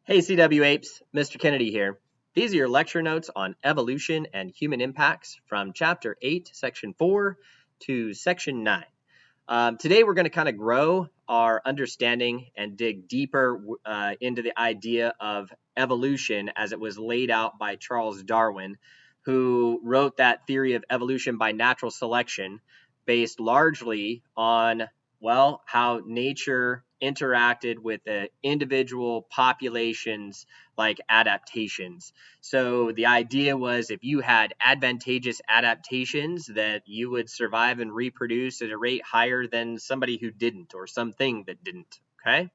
Hey CW Apes, Mr. Kennedy here. These are your lecture notes on evolution and human impacts from Chapter 8, Section 4 to Section 9. Today we're going to kind of grow our understanding and dig deeper into the idea of evolution as it was laid out by Charles Darwin, who wrote that theory of evolution by natural selection based largely on, well, how nature interacted with the individual populations like adaptations. So the idea was if you had advantageous adaptations that you would survive and reproduce at a rate higher than somebody who didn't or something that didn't, okay?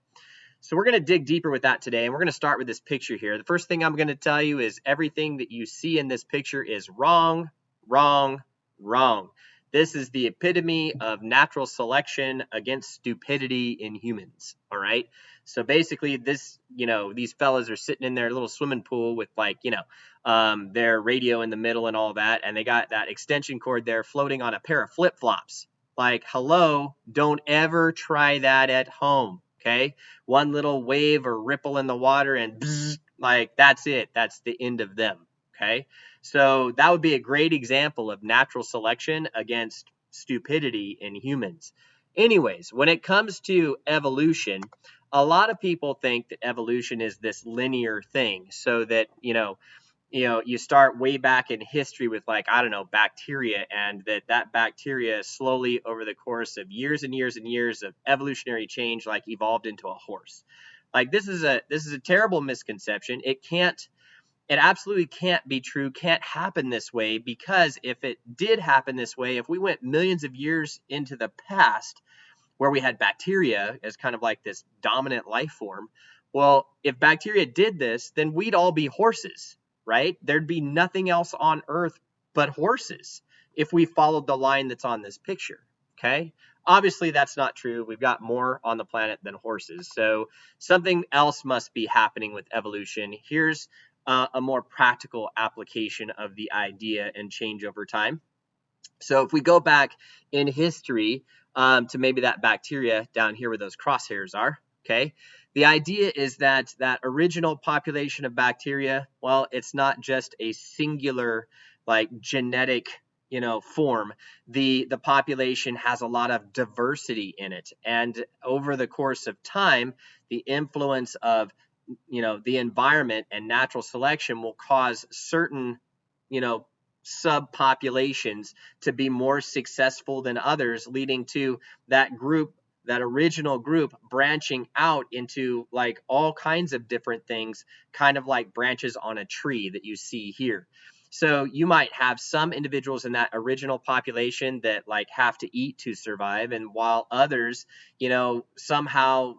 So we're going to dig deeper with that today, and we're going to start with this picture here. The first thing I'm going to tell you is everything that you see in this picture is wrong, wrong, wrong. This is the epitome of natural selection against stupidity in humans, all right? So basically this, these fellas are sitting in their little swimming pool with their radio in the middle and all that, and they got that extension cord there floating on a pair of flip-flops. Like, hello, don't ever try that at home, okay? One little wave or ripple in the water and bzz, like that's it. That's the end of them, okay? So that would be a great example of natural selection against stupidity in humans. Anyways, when it comes to evolution, a lot of people think that evolution is this linear thing, so that, you start way back in history with bacteria, and that bacteria slowly over the course of years and years and years of evolutionary change evolved into a horse. This is a terrible misconception. It absolutely can't be true, can't happen this way, because if it did happen this way, if we went millions of years into the past where we had bacteria as kind of like this dominant life form, well, if bacteria did this, then we'd all be horses, right? There'd be nothing else on Earth but horses if we followed the line that's on this picture, okay? Obviously, that's not true. We've got more on the planet than horses. So something else must be happening with evolution. Here's a more practical application of the idea and change over time. So if we go back in history to maybe that bacteria down here where those crosshairs are, okay, the idea is that that original population of bacteria, well, it's not just a singular genetic form. The population has a lot of diversity in it, and over the course of time, the influence of the environment and natural selection will cause certain subpopulations to be more successful than others, leading to that original group branching out into all kinds of different things, kind of like branches on a tree that you see here. So you might have some individuals in that original population that have to eat to survive, and while others, somehow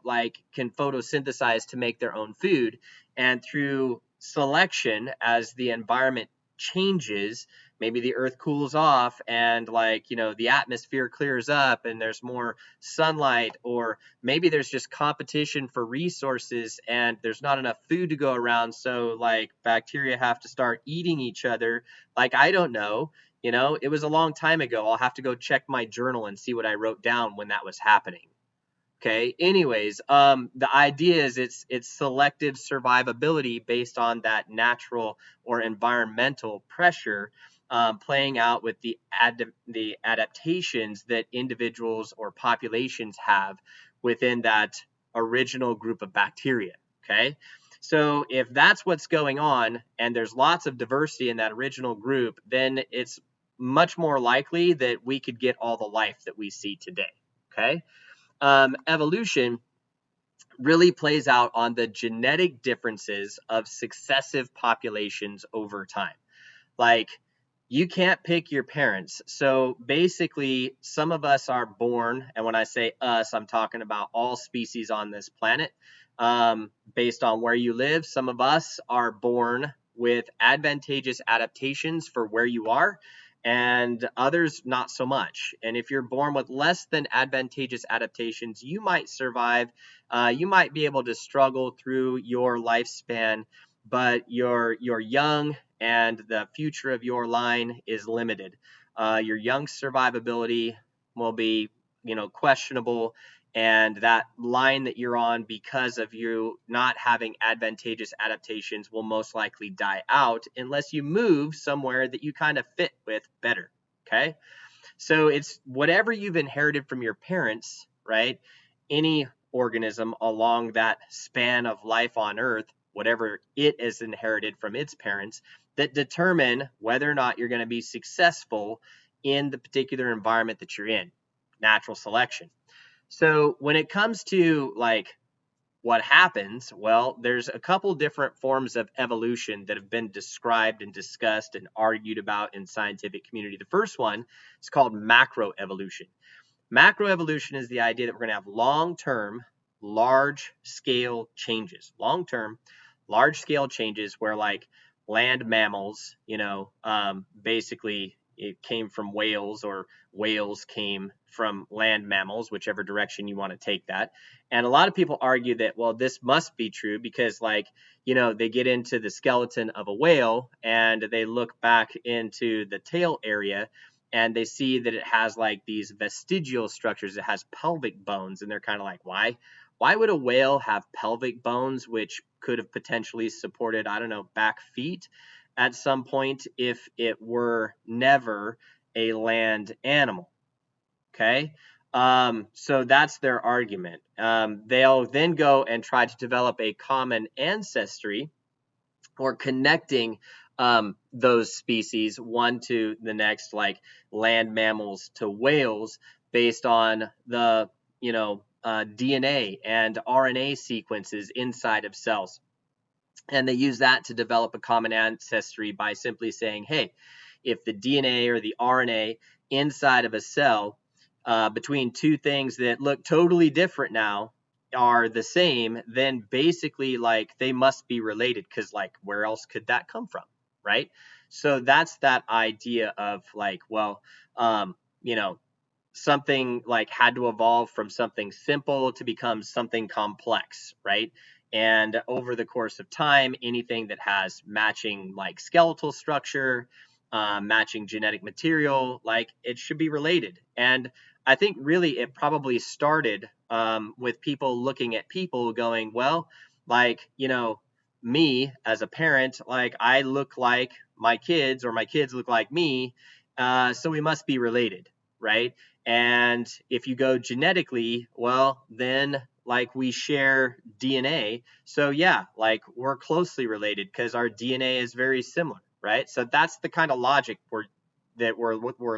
can photosynthesize to make their own food. And through selection, as the environment changes, maybe the earth cools off and the atmosphere clears up and there's more sunlight, or maybe there's just competition for resources and there's not enough food to go around, so bacteria have to start eating each other. I don't know, it was a long time ago. I'll have to go check my journal and see what I wrote down when that was happening. Okay, anyways, the idea is it's selective survivability based on that natural or environmental pressure playing out with the adaptations that individuals or populations have within that original group of bacteria, okay? So if that's what's going on and there's lots of diversity in that original group, then it's much more likely that we could get all the life that we see today, okay? Evolution really plays out on the genetic differences of successive populations over time. You can't pick your parents. So basically, some of us are born, and when I say us, I'm talking about all species on this planet, based on where you live. Some of us are born with advantageous adaptations for where you are, and others not so much. And if you're born with less than advantageous adaptations, you might survive. You might be able to struggle through your lifespan, but you're young and the future of your line is limited. Your young survivability will be questionable and that line that you're on because of you not having advantageous adaptations will most likely die out unless you move somewhere that you kind of fit with better. Okay, so it's whatever you've inherited from your parents, right? Any organism along that span of life on Earth, whatever it is inherited from its parents, that determine whether or not you're going to be successful in the particular environment that you're in. Natural selection. So when it comes to like what happens, well, there's a couple different forms of evolution that have been described and discussed and argued about in scientific community. The first one is called macroevolution. Macroevolution is the idea that we're going to have long-term, large-scale changes. Long-term, large-scale changes where like land mammals, basically it came from whales or whales came from land mammals, whichever direction you want to take that. And a lot of people argue that, well, this must be true because they get into the skeleton of a whale and they look back into the tail area and they see that it has like these vestigial structures. It has pelvic bones, and they're kind of like, why would a whale have pelvic bones, which could have potentially supported, I don't know, back feet at some point if it were never a land animal? Okay. So that's their argument. They'll then go and try to develop a common ancestry or connecting those species one to the next, like land mammals to whales, based on the DNA and RNA sequences inside of cells. And they use that to develop a common ancestry by simply saying, hey, if the DNA or the RNA inside of a cell between two things that look totally different now are the same, then basically like they must be related, because like where else could that come from, right? So that's that idea of like, well, something like had to evolve from something simple to become something complex, right? And over the course of time, anything that has matching like skeletal structure, matching genetic material, like it should be related. And I think really it probably started with people looking at people going, well, like, me as a parent, like I look like my kids or my kids look like me. So we must be related, right? And if you go genetically, well, then like we share DNA. So yeah, like we're closely related because our DNA is very similar, right? So that's the kind of logic we're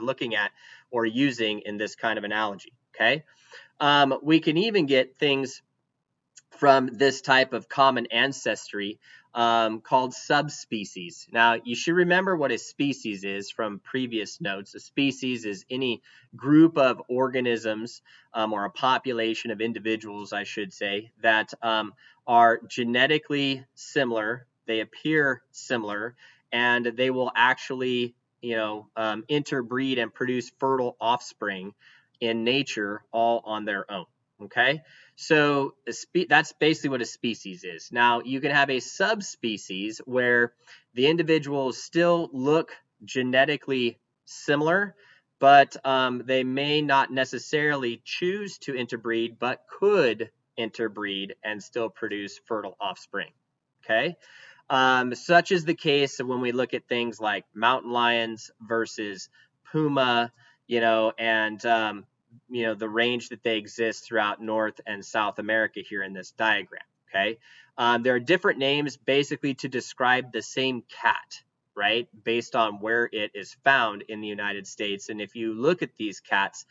looking at or using in this kind of analogy. Okay. We can even get things from this type of common ancestry called subspecies. Now, you should remember what a species is from previous notes. A species is any group of organisms or a population of individuals, I should say, that are genetically similar, they appear similar, and they will actually interbreed and produce fertile offspring in nature all on their own. Okay, so that's basically what a species is. Now, you can have a subspecies where the individuals still look genetically similar, but they may not necessarily choose to interbreed, but could interbreed and still produce fertile offspring. Okay, such is the case when we look at things like mountain lions versus puma, and the range that they exist throughout North and South America here in this diagram. Okay, there are different names basically to describe the same cat, right, based on where it is found in the United States. And if you look at these cats,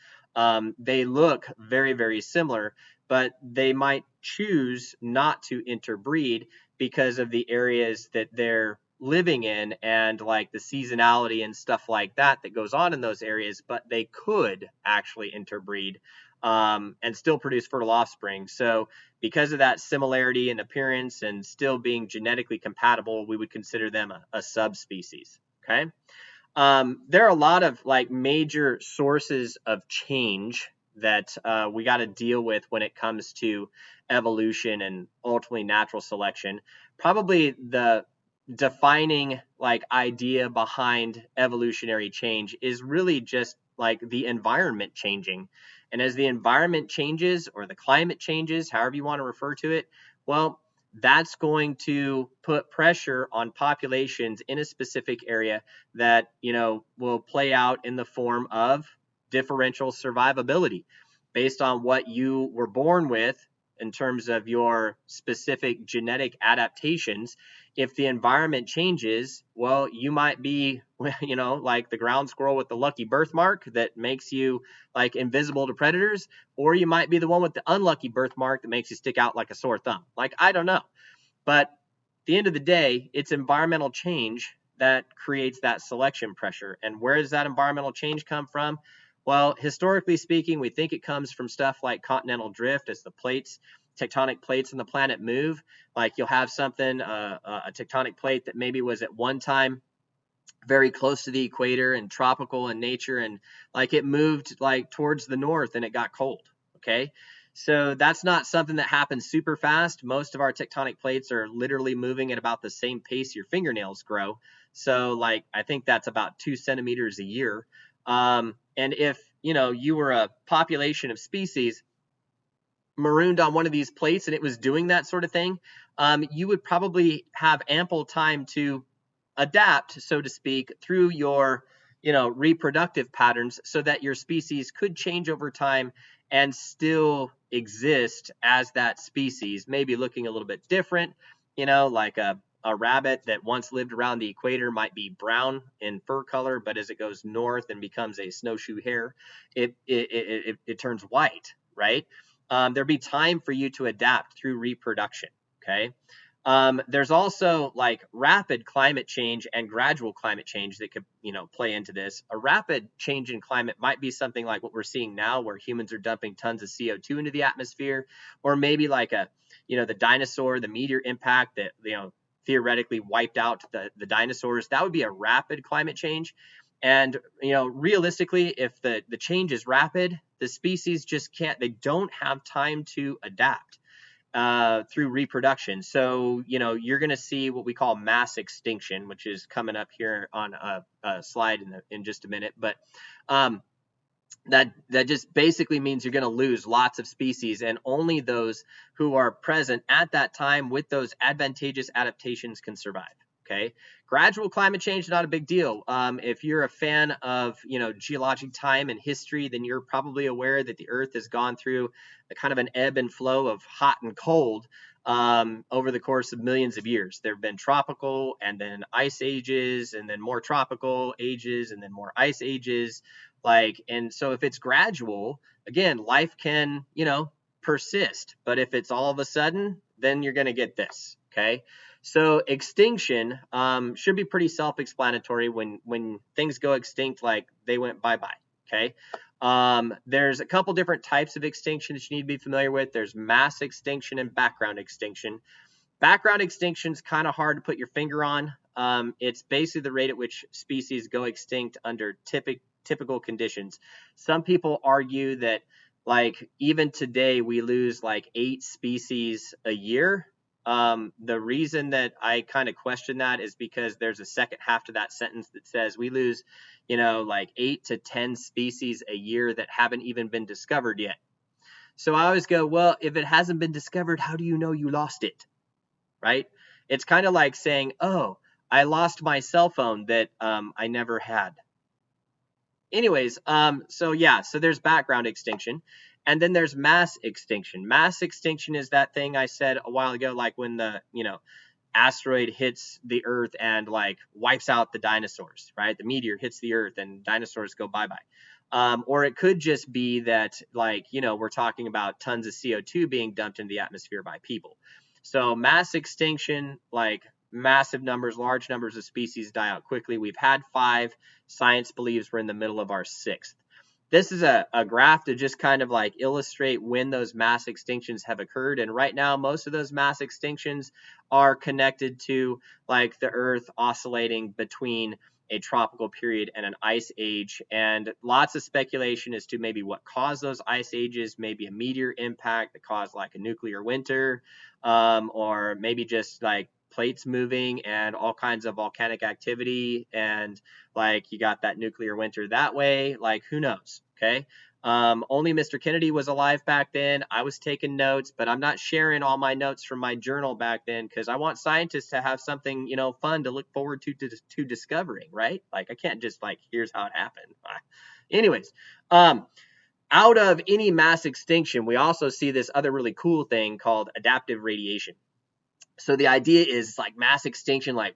they look very, very similar, but they might choose not to interbreed because of the areas that they're living in and like the seasonality and stuff like that goes on in those areas, but they could actually interbreed and still produce fertile offspring. So because of that similarity in appearance and still being genetically compatible, we would consider them a subspecies. Okay. There are a lot of like major sources of change that we got to deal with when it comes to evolution and ultimately natural selection. Probably the defining like idea behind evolutionary change is really just like the environment changing And as the environment changes or the climate changes, however you want to refer to it, well, that's going to put pressure on populations in a specific area that, will play out in the form of differential survivability based on what you were born with in terms of your specific genetic adaptations. If the environment changes, well, you might be, like the ground squirrel with the lucky birthmark that makes you like invisible to predators, or you might be the one with the unlucky birthmark that makes you stick out like a sore thumb. Like, I don't know. But at the end of the day, it's environmental change that creates that selection pressure. And where does that environmental change come from? Well, historically speaking, we think it comes from stuff like continental drift as the tectonic plates on the planet move. Like you'll have something, a tectonic plate that maybe was at one time very close to the equator and tropical in nature, and like it moved like towards the north and it got cold. Okay. So that's not something that happens super fast. Most of our tectonic plates are literally moving at about the same pace your fingernails grow. So like, I think that's about 2 centimeters a year. And if, you were a population of species marooned on one of these plates and it was doing that sort of thing, you would probably have ample time to adapt, so to speak, through your, reproductive patterns so that your species could change over time and still exist as that species, maybe looking a little bit different, like a rabbit that once lived around the equator might be brown in fur color, but as it goes north and becomes a snowshoe hare, it turns white, right? There'd be time for you to adapt through reproduction, okay? There's also like rapid climate change and gradual climate change that could, play into this. A rapid change in climate might be something like what we're seeing now, where humans are dumping tons of CO2 into the atmosphere, or maybe like the dinosaur, the meteor impact that, theoretically wiped out the dinosaurs. That would be a rapid climate change. And, realistically, if the change is rapid, the species just they don't have time to adapt through reproduction. So, you're going to see what we call mass extinction, which is coming up here on a slide in just a minute. But that just basically means you're going to lose lots of species, and only those who are present at that time with those advantageous adaptations can survive. Okay. Gradual climate change is not a big deal. If you're a fan of, geologic time and history, then you're probably aware that the Earth has gone through a kind of an ebb and flow of hot and cold over the course of millions of years. There have been tropical and then ice ages, and then more tropical ages, and then more ice ages. And so if it's gradual, again, life can, persist. But if it's all of a sudden, then you're going to get this. Okay. So extinction should be pretty self-explanatory. When things go extinct, like they went bye-bye, okay? There's a couple different types of extinction that you need to be familiar with. There's mass extinction and background extinction. Background extinction is kind of hard to put your finger on. It's basically the rate at which species go extinct under typical conditions. Some people argue that, like, even today we lose like 8 species a year. The reason that I kind of question that is because there's a second half to that sentence that says we lose, like 8 to 10 species a year that haven't even been discovered yet. So I always go, well, if it hasn't been discovered, how do you know you lost it? Right? It's kind of like saying, oh, I lost my cell phone that I never had. Anyways, so there's background extinction. And then there's mass extinction. Mass extinction is that thing I said a while ago, like when the, asteroid hits the Earth and like wipes out the dinosaurs, right? The meteor hits the Earth and dinosaurs go bye-bye. Or it could just be that, like, we're talking about tons of CO2 being dumped into the atmosphere by people. So mass extinction, like massive numbers, large numbers of species die out quickly. We've had 5. Science believes we're in the middle of our 6th. This is a graph to just kind of like illustrate when those mass extinctions have occurred. And right now, most of those mass extinctions are connected to like the Earth oscillating between a tropical period and an ice age. And lots of speculation as to maybe what caused those ice ages, maybe a meteor impact that caused like a nuclear winter, or maybe just like plates moving and all kinds of volcanic activity, and like you got that nuclear winter that way. Like, who knows? Okay. Only Mr. Kennedy was alive back then. I was taking notes, but I'm not sharing all my notes from my journal back then because I want scientists to have something, fun to look forward to discovering, right? Like I can't just like, here's how it happened. Anyways, out of any mass extinction, we also see this other really cool thing called adaptive radiation. So the idea is like mass extinction, like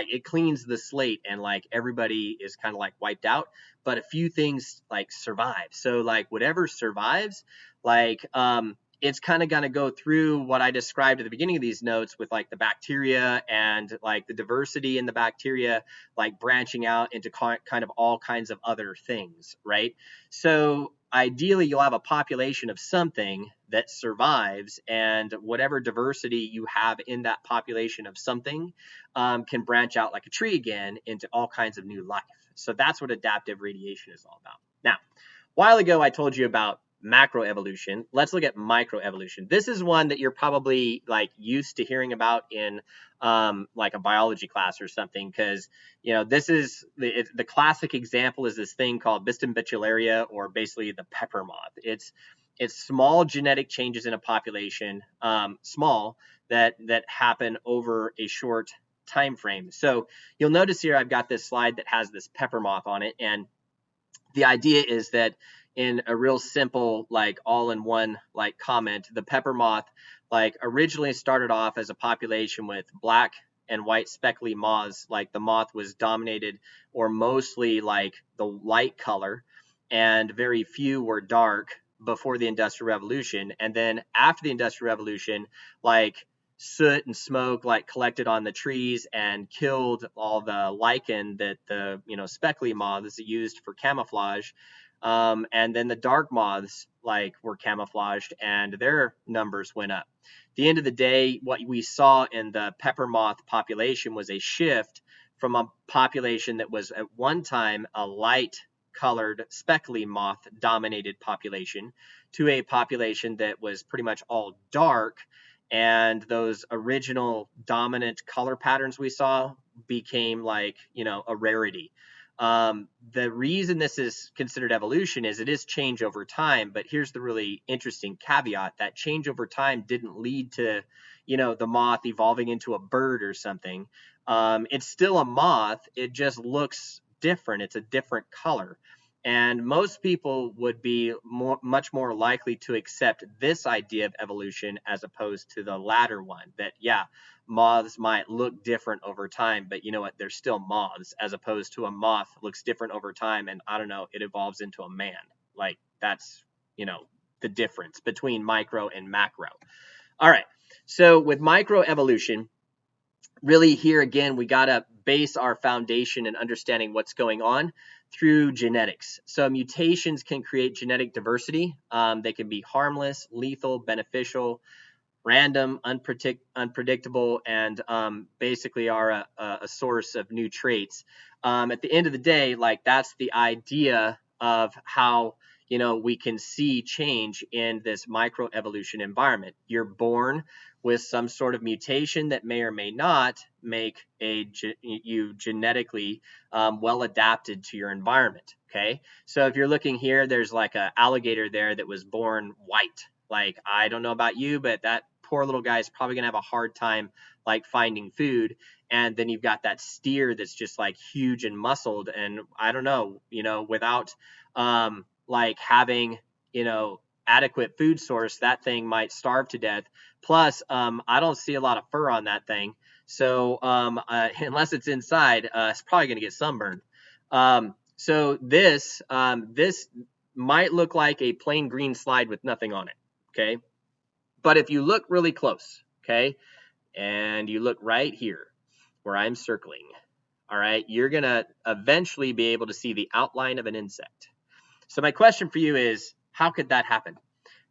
it cleans the slate and like everybody is kind of like wiped out, but a few things like survive. So like whatever survives, like it's kind of going to go through what I described at the beginning of these notes with like the bacteria and like the diversity in the bacteria, like branching out into kind of all kinds of other things, right? So ideally you'll have a population of something that survives, and whatever diversity you have in that population of something can branch out like a tree again into all kinds of new life. So that's what adaptive radiation is all about. Now, a while ago I told you about macroevolution. Let's look at microevolution. This is one that you're probably like used to hearing about in like a biology class or something, because this is the classic example is this thing called Bistembichularia, or basically the pepper moth. It's small genetic changes in a population, small, that happen over a short time frame. So you'll notice here I've got this slide that has this pepper moth on it, and the idea is that in a real simple, like all-in-one like comment, the pepper moth like originally started off as a population with black and white speckly moths. Like the moth was dominated or mostly like the light color, and very few were dark before the Industrial Revolution. And then after the Industrial Revolution, like soot and smoke like collected on the trees and killed all the lichen that the speckly moths used for camouflage. And then the dark moths like were camouflaged and their numbers went up. At the end of the day, what we saw in the pepper moth population was a shift from a population that was at one time a light colored speckly moth dominated population to a population that was pretty much all dark, and those original dominant color patterns we saw became like a rarity. The reason this is considered evolution is it is change over time, but here's the really interesting caveat: that change over time didn't lead to the moth evolving into a bird or something. It's still a moth, it just looks different, it's a different color. And most people would be much more likely to accept this idea of evolution as opposed to the latter one, that moths might look different over time, but you know what, they're still moths, as opposed to a moth looks different over time and I don't know, it evolves into a man. Like that's the difference between micro and macro. All right, so with microevolution, really here again, we got to base our foundation in understanding what's going on through genetics. So mutations can create genetic diversity. They can be harmless, lethal, beneficial, random, unpredictable, and basically are a source of new traits. At the end of the day, like that's the idea of how we can see change in this microevolution environment. You're born with some sort of mutation that may or may not make you genetically well adapted to your environment. Okay, so if you're looking here, there's like an alligator there that was born white. Like I don't know about you, but that poor little guy is probably gonna have a hard time like finding food. And then you've got that steer that's just like huge and muscled, and I don't know, without like having adequate food source, that thing might starve to death. Plus, I don't see a lot of fur on that thing, so unless it's inside, it's probably going to get sunburned. So this might look like a plain green slide with nothing on it, okay? But if you look really close, okay, and you look right here where I'm circling, all right, you're going to eventually be able to see the outline of an insect. So my question for you is, how could that happen?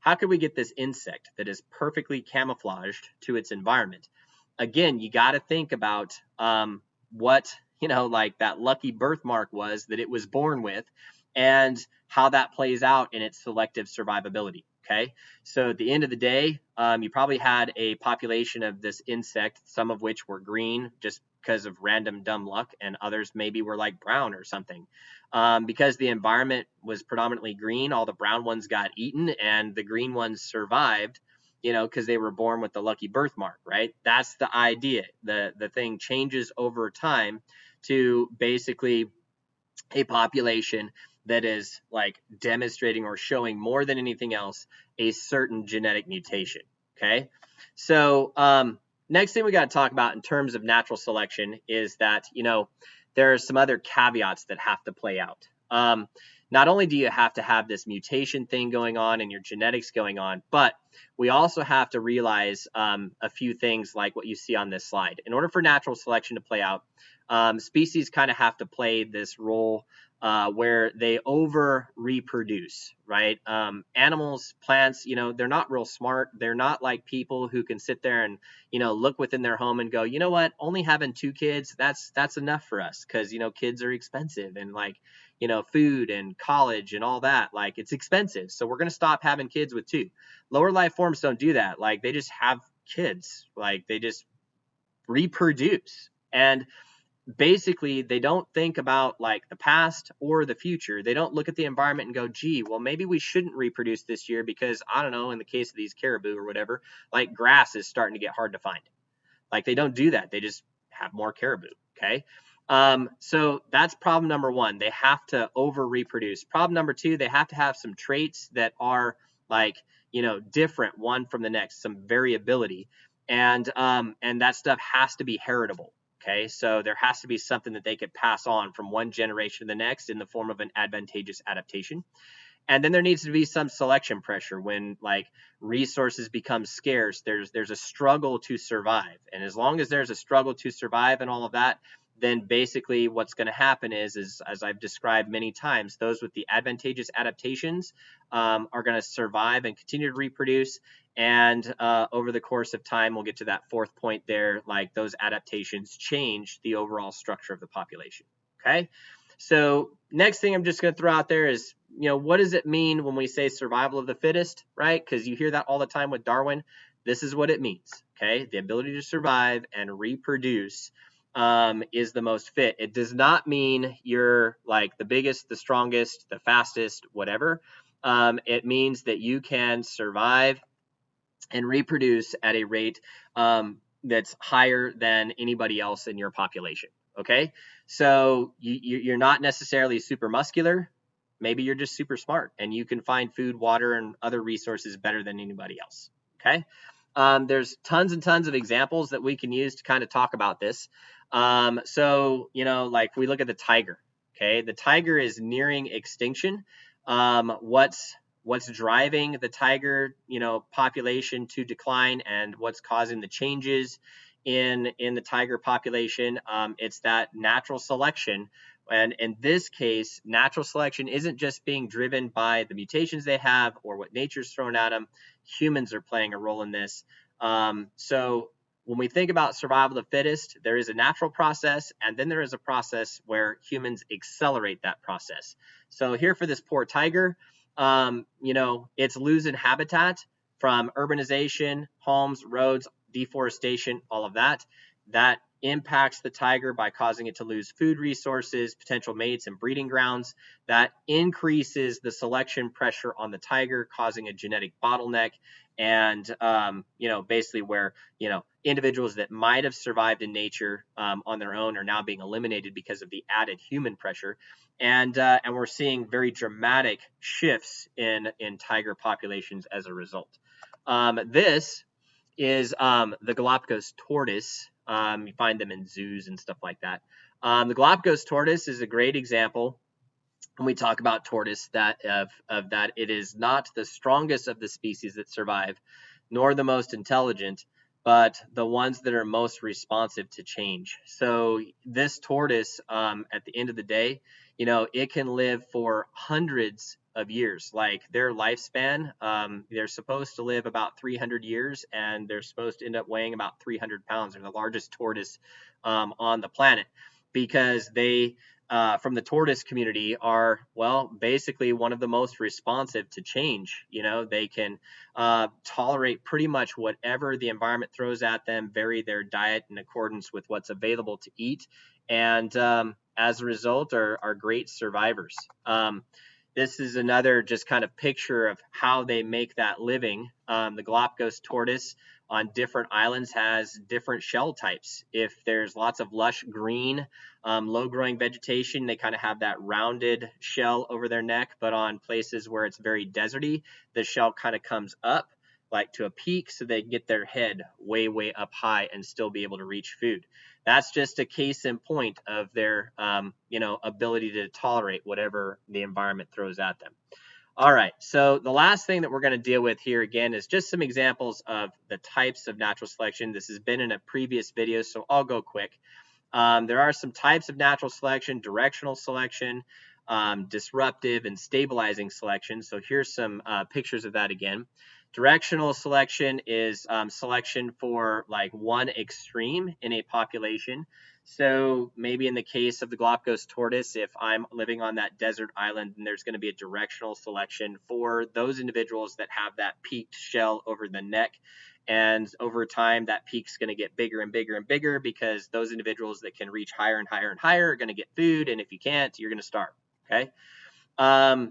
How could we get this insect that is perfectly camouflaged to its environment? Again, you got to think about what, like that lucky birthmark was that it was born with, and how that plays out in its selective survivability. Okay, so at the end of the day, you probably had a population of this insect, some of which were green, just because of random dumb luck, and others maybe were like brown or something. Because the environment was predominantly green, all the brown ones got eaten and the green ones survived, because they were born with the lucky birthmark, right? That's the idea. The thing changes over time to basically a population that is like demonstrating or showing more than anything else a certain genetic mutation. Okay, so next thing we got to talk about in terms of natural selection is that there are some other caveats that have to play out. Not only do you have to have this mutation thing going on and your genetics going on, but we also have to realize a few things like what you see on this slide. In order for natural selection to play out, species kind of have to play this role where they over reproduce, right? Animals, plants, they're not real smart. They're not like people who can sit there and, look within their home and go, you know what, only having 2 kids, that's enough for us. Cause kids are expensive, and like, food and college and all that, like it's expensive. So we're going to stop having kids with 2. Lower life forms don't do that. Like they just have kids, like they just reproduce. And basically they don't think about like the past or the future. They don't look at the environment and go, gee, well, maybe we shouldn't reproduce this year because, I don't know, in the case of these caribou or whatever, like grass is starting to get hard to find. Like they don't do that. They just have more caribou. Okay. So that's problem number 1. They have to over reproduce. Problem number 2, they have to have some traits that are like, different one from the next, some variability. And that stuff has to be heritable. Okay, so there has to be something that they could pass on from one generation to the next in the form of an advantageous adaptation. And then there needs to be some selection pressure when like resources become scarce. There's a struggle to survive. And as long as there's a struggle to survive and all of that, then basically what's going to happen is, as I've described many times, those with the advantageous adaptations are going to survive and continue to reproduce. And over the course of time, we'll get to that 4th point there, like those adaptations change the overall structure of the population. Okay, so next thing I'm just going to throw out there is, what does it mean when we say survival of the fittest, right? Because you hear that all the time with Darwin. This is what it means. Okay, the ability to survive and reproduce is the most fit. It does not mean you're like the biggest, the strongest, the fastest, whatever. It means that you can survive and reproduce at a rate that's higher than anybody else in your population. Okay, so you're not necessarily super muscular. Maybe you're just super smart and you can find food, water, and other resources better than anybody else. Okay, there's tons and tons of examples that we can use to kind of talk about this. So like we look at the tiger. Okay, the tiger is nearing extinction. What's driving the tiger, population to decline, and what's causing the changes in the tiger population? It's that natural selection. And in this case, natural selection isn't just being driven by the mutations they have or what nature's thrown at them. Humans are playing a role in this. So when we think about survival of the fittest, there is a natural process, and then there is a process where humans accelerate that process. So here for this poor tiger, it's losing habitat from urbanization, homes, roads, deforestation, all of that. That impacts the tiger by causing it to lose food resources, potential mates, and breeding grounds. That increases the selection pressure on the tiger, causing a genetic bottleneck. And, basically where, individuals that might have survived in nature on their own are now being eliminated because of the added human pressure. And we're seeing very dramatic shifts in tiger populations as a result. This is the Galapagos tortoise. You find them in zoos and stuff like that. The Galapagos tortoise is a great example when we talk about tortoise that it is not the strongest of the species that survive, nor the most intelligent, but the ones that are most responsive to change. So this tortoise, at the end of the day, it can live for hundreds of years. Like their lifespan, they're supposed to live about 300 years, and they're supposed to end up weighing about 300 pounds. They're the largest tortoise on the planet because they from the tortoise community are, well, basically one of the most responsive to change. You know, they can tolerate pretty much whatever the environment throws at them, vary their diet in accordance with what's available to eat, and as a result are great survivors. This is another just kind of picture of how they make that living. The Galapagos tortoise on different islands has different shell types. If there's lots of lush green, low-growing vegetation, they kind of have that rounded shell over their neck, but on places where it's very deserty, the shell kind of comes up like to a peak so they get their head way, way up high and still be able to reach food. That's just a case in point of their, ability to tolerate whatever the environment throws at them. All right, so the last thing that we're going to deal with here again is just some examples of the types of natural selection. This has been in a previous video, so I'll go quick. There are some types of natural selection: directional selection, disruptive, and stabilizing selection. So here's some pictures of that again. Directional selection is selection for like one extreme in a population. So maybe in the case of the Galapagos tortoise, if I'm living on that desert island, then there's going to be a directional selection for those individuals that have that peaked shell over the neck. And over time, that peak's going to get bigger and bigger and bigger because those individuals that can reach higher and higher and higher are going to get food. And if you can't, you're going to starve. Okay.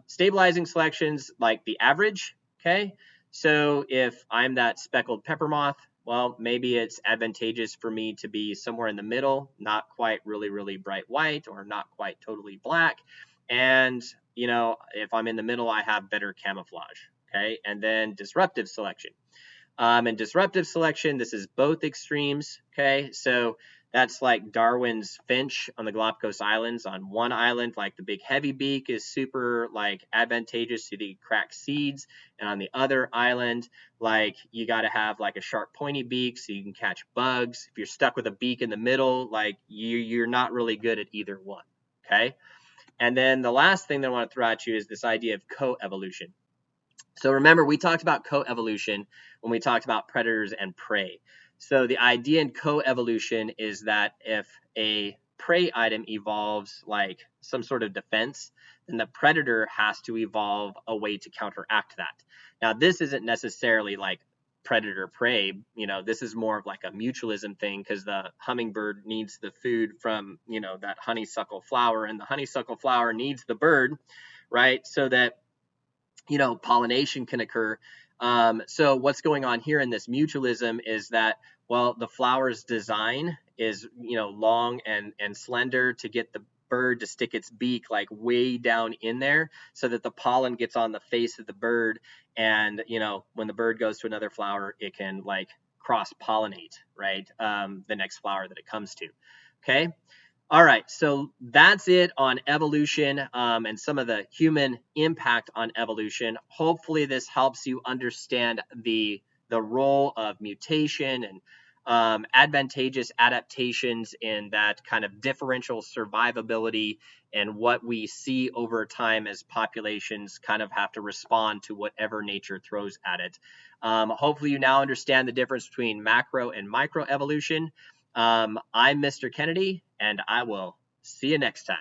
Stabilizing selections like the average. Okay. So if I'm that speckled pepper moth, well, maybe it's advantageous for me to be somewhere in the middle, not quite really, really bright white or not quite totally black. And, if I'm in the middle, I have better camouflage. Okay. And then disruptive selection. In disruptive selection, this is both extremes. Okay. So that's like Darwin's finch on the Galapagos Islands. On one island, like the big heavy beak is super like advantageous so you crack seeds. And on the other island, like you got to have like a sharp pointy beak so you can catch bugs. If you're stuck with a beak in the middle, like you're not really good at either one. Okay. And then the last thing that I want to throw at you is this idea of coevolution. So remember, we talked about coevolution when we talked about predators and prey. So the idea in coevolution is that if a prey item evolves like some sort of defense, then the predator has to evolve a way to counteract that. Now, this isn't necessarily like predator prey. This is more of like a mutualism thing because the hummingbird needs the food from, that honeysuckle flower, and the honeysuckle flower needs the bird, right? So that, pollination can occur. So what's going on here in this mutualism is that, well, the flower's design is, long and slender to get the bird to stick its beak like way down in there so that the pollen gets on the face of the bird. And, when the bird goes to another flower, it can like cross pollinate, right? The next flower that it comes to. Okay. All right, so that's it on evolution and some of the human impact on evolution. Hopefully this helps you understand the role of mutation and advantageous adaptations in that kind of differential survivability and what we see over time as populations kind of have to respond to whatever nature throws at it. Hopefully you now understand the difference between macro and microevolution. I'm Mr. Kennedy, and I will see you next time.